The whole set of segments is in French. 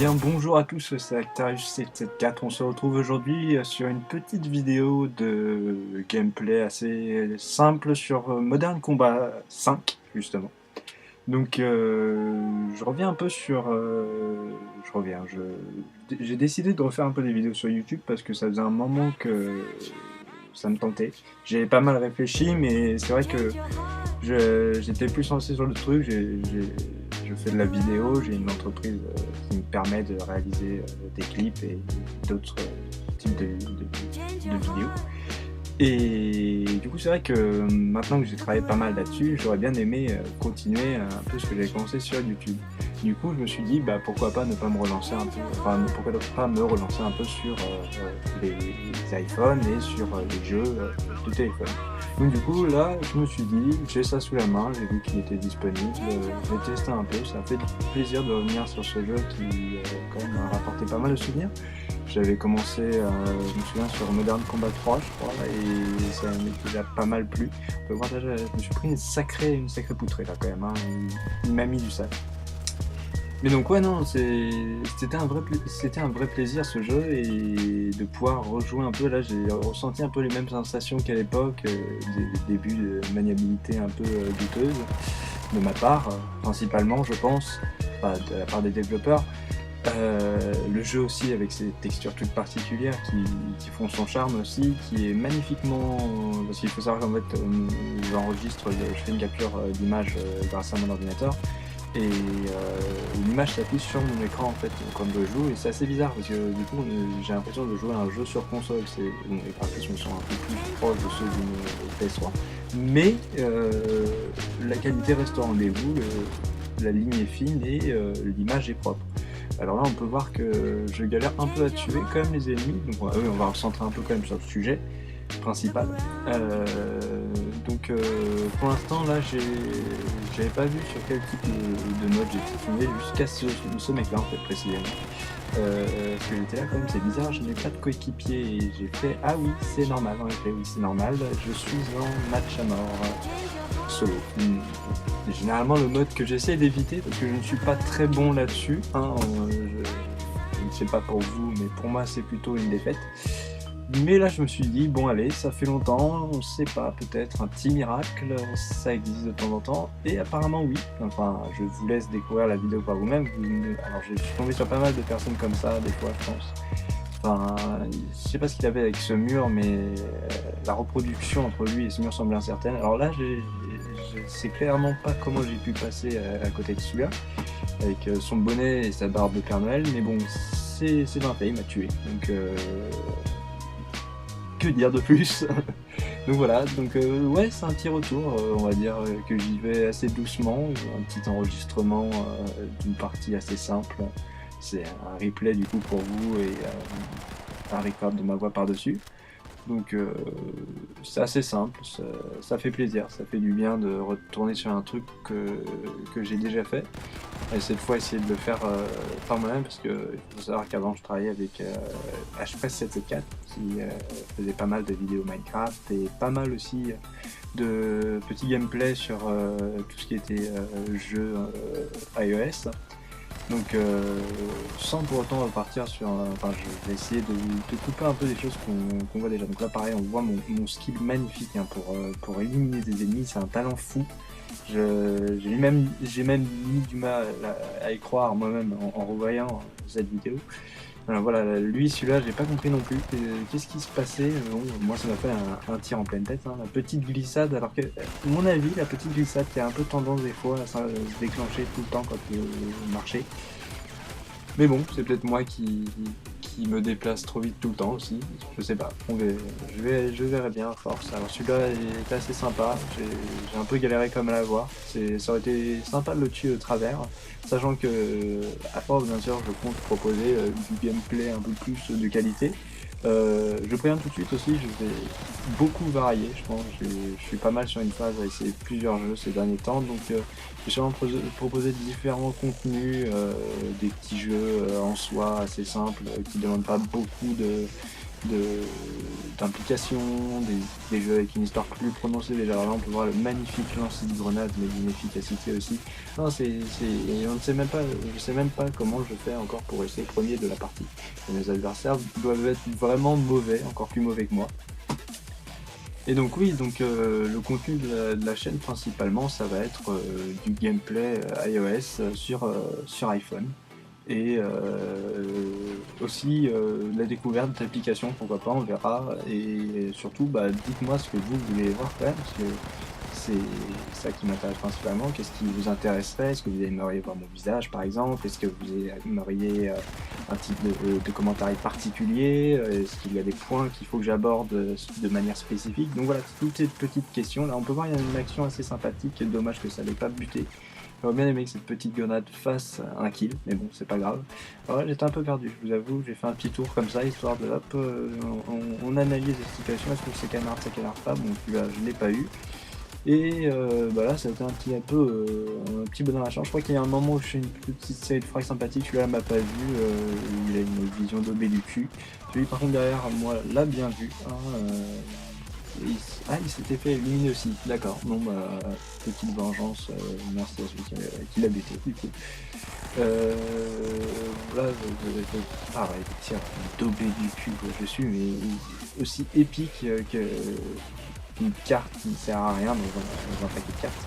bien, bonjour à tous, c'est Actarius774. On se retrouve aujourd'hui sur une petite vidéo de gameplay assez simple sur Modern Combat 5, justement. Donc, je reviens un peu sur... j'ai décidé de refaire un peu des vidéos sur YouTube parce que ça faisait un moment que ça me tentait. J'ai pas mal réfléchi, mais c'est vrai que j'étais plus lancé sur le truc. Je fais de la vidéo, j'ai une entreprise qui me permet de réaliser des clips et d'autres types de vidéos. Et du coup, c'est vrai que maintenant que j'ai travaillé pas mal là-dessus, j'aurais bien aimé continuer un peu ce que j'avais commencé sur YouTube. Du coup, je me suis dit, bah, pourquoi pas ne pas me relancer un peu, enfin, pourquoi pas me relancer un peu sur les iPhones et sur les jeux de téléphone. Donc du coup, là, je me suis dit, j'ai ça sous la main, j'ai vu qu'il était disponible, j'ai testé un peu, ça fait plaisir de revenir sur ce jeu qui quand même m'a rapporté pas mal de souvenirs. J'avais commencé, je me souviens, sur Modern Combat 3, je crois, et ça m'était déjà pas mal plu. On peut voir déjà, je me suis pris une sacrée poutrée là quand même, hein. Il m'a mis du sale. Mais donc ouais, non, c'était un vrai plaisir ce jeu, et de pouvoir rejouer un peu. Là, j'ai ressenti un peu les mêmes sensations qu'à l'époque, des débuts de maniabilité un peu douteuse de ma part, principalement je pense, pas de la part des développeurs. Le jeu aussi avec ses textures toutes particulières qui font son charme aussi, qui est magnifiquement... Parce qu'il faut savoir qu'en fait j'enregistre, je fais une capture d'image grâce à mon ordinateur, et l'image s'affiche sur mon écran en fait quand je joue, et c'est assez bizarre parce que du coup j'ai l'impression de jouer à un jeu sur console. Bon, les graphismes sont un peu plus proches de ceux d'une PS3, mais la qualité reste au rendez-vous, la ligne est fine et l'image est propre. Alors là, on peut voir que je galère un peu à tuer quand même les ennemis, donc on va recentrer un peu quand même sur le sujet principal. Pour l'instant, là, j'avais pas vu sur quel type de mode j'étais tombé jusqu'à ce mec-là, en fait, précisément. Parce que j'étais là quand même, c'est bizarre, je n'ai pas de coéquipier, et j'ai fait ah oui, c'est normal, en effet, oui, c'est normal, je suis en match à mort solo. Généralement, le mode que j'essaie d'éviter, parce que je ne suis pas très bon là-dessus, hein, je ne sais pas pour vous, mais pour moi, c'est plutôt une défaite. Mais là, je me suis dit, bon, allez, ça fait longtemps, on sait pas, peut-être un petit miracle, ça existe de temps en temps, et apparemment, oui. Enfin, je vous laisse découvrir la vidéo par vous-même. Alors, je suis tombé sur pas mal de personnes comme ça, des fois, je pense. Enfin, je sais pas ce qu'il avait avec ce mur, mais la reproduction entre lui et ce mur semble incertaine. Alors là, je sais clairement pas comment j'ai pu passer à côté de celui-là, avec son bonnet et sa barbe de Père Noël, mais bon, c'est bien fait, il m'a tué. Donc, que dire de plus? Donc voilà, donc ouais, c'est un petit retour, on va dire que j'y vais assez doucement, un petit enregistrement d'une partie assez simple. C'est un replay du coup pour vous, et un record de ma voix par-dessus. Donc c'est assez simple, ça fait plaisir, ça fait du bien de retourner sur un truc que j'ai déjà fait. Et cette fois essayer de le faire par moi-même, parce que il faut savoir qu'avant je travaillais avec HPress774 qui faisait pas mal de vidéos Minecraft et pas mal aussi de petits gameplays sur tout ce qui était jeux iOS. Donc sans pour autant repartir sur... Enfin, je vais essayer de couper un peu des choses qu'on voit déjà. Donc là pareil, on voit mon skill magnifique hein, pour éliminer des ennemis, c'est un talent fou. J'ai même mis du mal à y croire moi-même en revoyant cette vidéo. Alors voilà, lui, celui-là, j'ai pas compris non plus. Qu'est-ce qui se passait? Bon, moi, ça m'a fait un tir en pleine tête, hein, la petite glissade. Alors que, à mon avis, la petite glissade qui a un peu tendance des fois à se déclencher tout le temps quand il marchait. Mais bon, c'est peut-être moi qui me déplace trop vite tout le temps aussi, je sais pas, je verrai bien à force. Alors celui-là est assez sympa, j'ai un peu galéré comme à l'avoir, ça aurait été sympa de le tuer de travers, sachant que à force bien sûr je compte proposer du gameplay un peu plus de qualité. Je préviens tout de suite aussi, je vais beaucoup varier, je pense. Je suis pas mal sur une phase à essayer plusieurs jeux ces derniers temps, donc je vais sûrement proposer différents contenus, des petits jeux en soi assez simples, qui ne demandent pas beaucoup d'implication, des jeux avec une histoire plus prononcée. Déjà là on peut voir le magnifique lancer de grenade, mais d'une efficacité aussi. Non, on ne sait même pas, je sais même pas comment je fais encore pour rester premier de la partie. Et mes adversaires doivent être vraiment mauvais, encore plus mauvais que moi. Et donc oui, donc le contenu de la chaîne principalement, ça va être du gameplay iOS sur iPhone. Et aussi la découverte d'applications, pourquoi pas, on verra. Et surtout, bah, dites-moi ce que vous voulez voir quand même, parce que c'est ça qui m'intéresse principalement. Qu'est-ce qui vous intéresserait? Est-ce que vous aimeriez voir mon visage par exemple? Est-ce que vous aimeriez un type de commentaire particulier? Est-ce qu'il y a des points qu'il faut que j'aborde de manière spécifique? Donc voilà, toutes ces petites questions. Là on peut voir il y a une action assez sympathique, dommage que ça n'ait pas buté. J'aurais bien aimé que cette petite grenade fasse un kill, mais bon, c'est pas grave. Alors là, j'étais un peu perdu, je vous avoue, j'ai fait un petit tour comme ça, histoire de, hop, on analyse la situation, est-ce que c'est canard, ça canard pas, bon, celui-là, je l'ai pas eu. Et bah là, ça a été un petit bonheur à la chance. Je crois qu'il y a un moment où je fais une petite série de frags sympathiques, celui-là m'a pas vu, il a une vision d'obé du cul. Celui par contre derrière, moi, l'a bien vu. Hein, il s'était fait éliminer aussi, d'accord. Bon bah, petite vengeance, merci à celui qui l'a buté du coup. Là, pareil, tiens, daubé du cul que je suis, mais aussi épique qu'une carte qui ne sert à rien dans un paquet de cartes.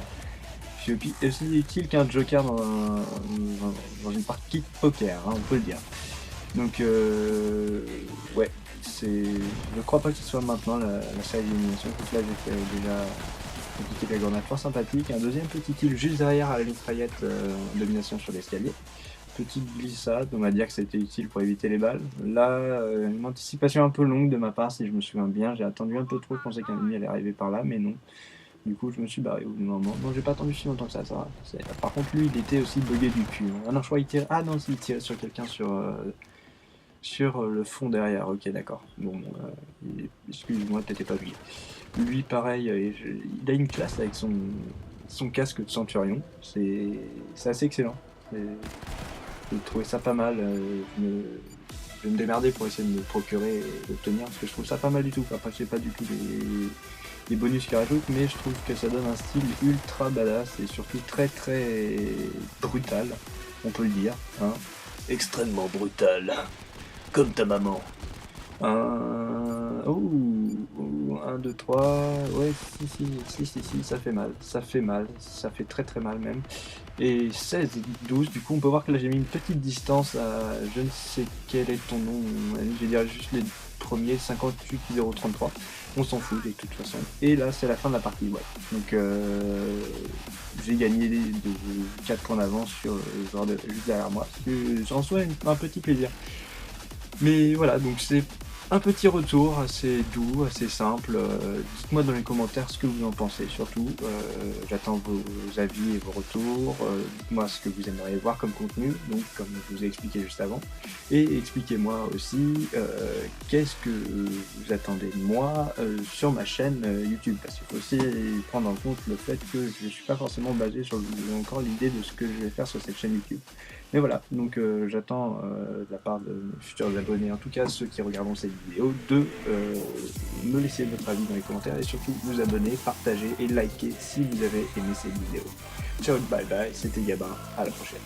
Je suis aussi utile qu'un joker dans une partie de poker, hein, on peut le dire. Donc, ouais. Je crois pas que ce soit maintenant la série d'élimination, donc là j'ai fait déjà un petit kill à grenade fort sympathique, un deuxième petit kill juste derrière à la mitraillette domination sur l'escalier. Petite glissade, on va dire que c'était utile pour éviter les balles. Là, une anticipation un peu longue de ma part si je me souviens bien, j'ai attendu un peu trop, je pensais qu'un ennemi allait arriver par là, mais non. Du coup je me suis barré au bout d'un moment. Bon, j'ai pas attendu si longtemps que ça va. Par contre lui il était aussi bugué du cul. Ah non, je crois qu'il tirait. Ah non, il tirait sur quelqu'un sur le fond derrière, ok d'accord. Bon, excuse-moi, t'étais pas lui. Lui pareil, il a une classe avec son casque de centurion, c'est assez excellent. J'ai trouvé ça pas mal, je vais me démerder pour essayer de me procurer et d'obtenir, parce que je trouve ça pas mal du tout. Après je sais pas du tout les bonus qu'il rajoute, mais je trouve que ça donne un style ultra badass et surtout très très brutal, on peut le dire. Hein. Extrêmement brutal. Comme ta maman. 1, 2, 3. Ouais, si, ça fait mal. Ça fait mal. Ça fait très très mal même. Et 16, 12, du coup on peut voir que là j'ai mis une petite distance à je ne sais quel est ton nom. Je vais dire juste les premiers, 58033. On s'en fout de toute façon. Et là c'est la fin de la partie, ouais. Donc j'ai gagné de 4 points d'avance sur le joueur juste derrière moi. J'en souhaite un petit plaisir. Mais voilà, donc c'est un petit retour assez doux, assez simple. Dites-moi dans les commentaires ce que vous en pensez surtout. J'attends vos avis et vos retours. Dites-moi ce que vous aimeriez voir comme contenu, donc comme je vous ai expliqué juste avant. Et expliquez-moi aussi qu'est-ce que vous attendez de moi sur ma chaîne YouTube. Parce qu'il faut aussi prendre en compte le fait que je ne suis pas forcément basé sur encore l'idée de ce que je vais faire sur cette chaîne YouTube. Mais voilà, donc j'attends de la part de mes futurs abonnés, en tout cas ceux qui regarderont cette vidéo, de me laisser votre avis dans les commentaires et surtout vous abonner, partager et liker si vous avez aimé cette vidéo. Ciao, bye bye, c'était Gabin, à la prochaine.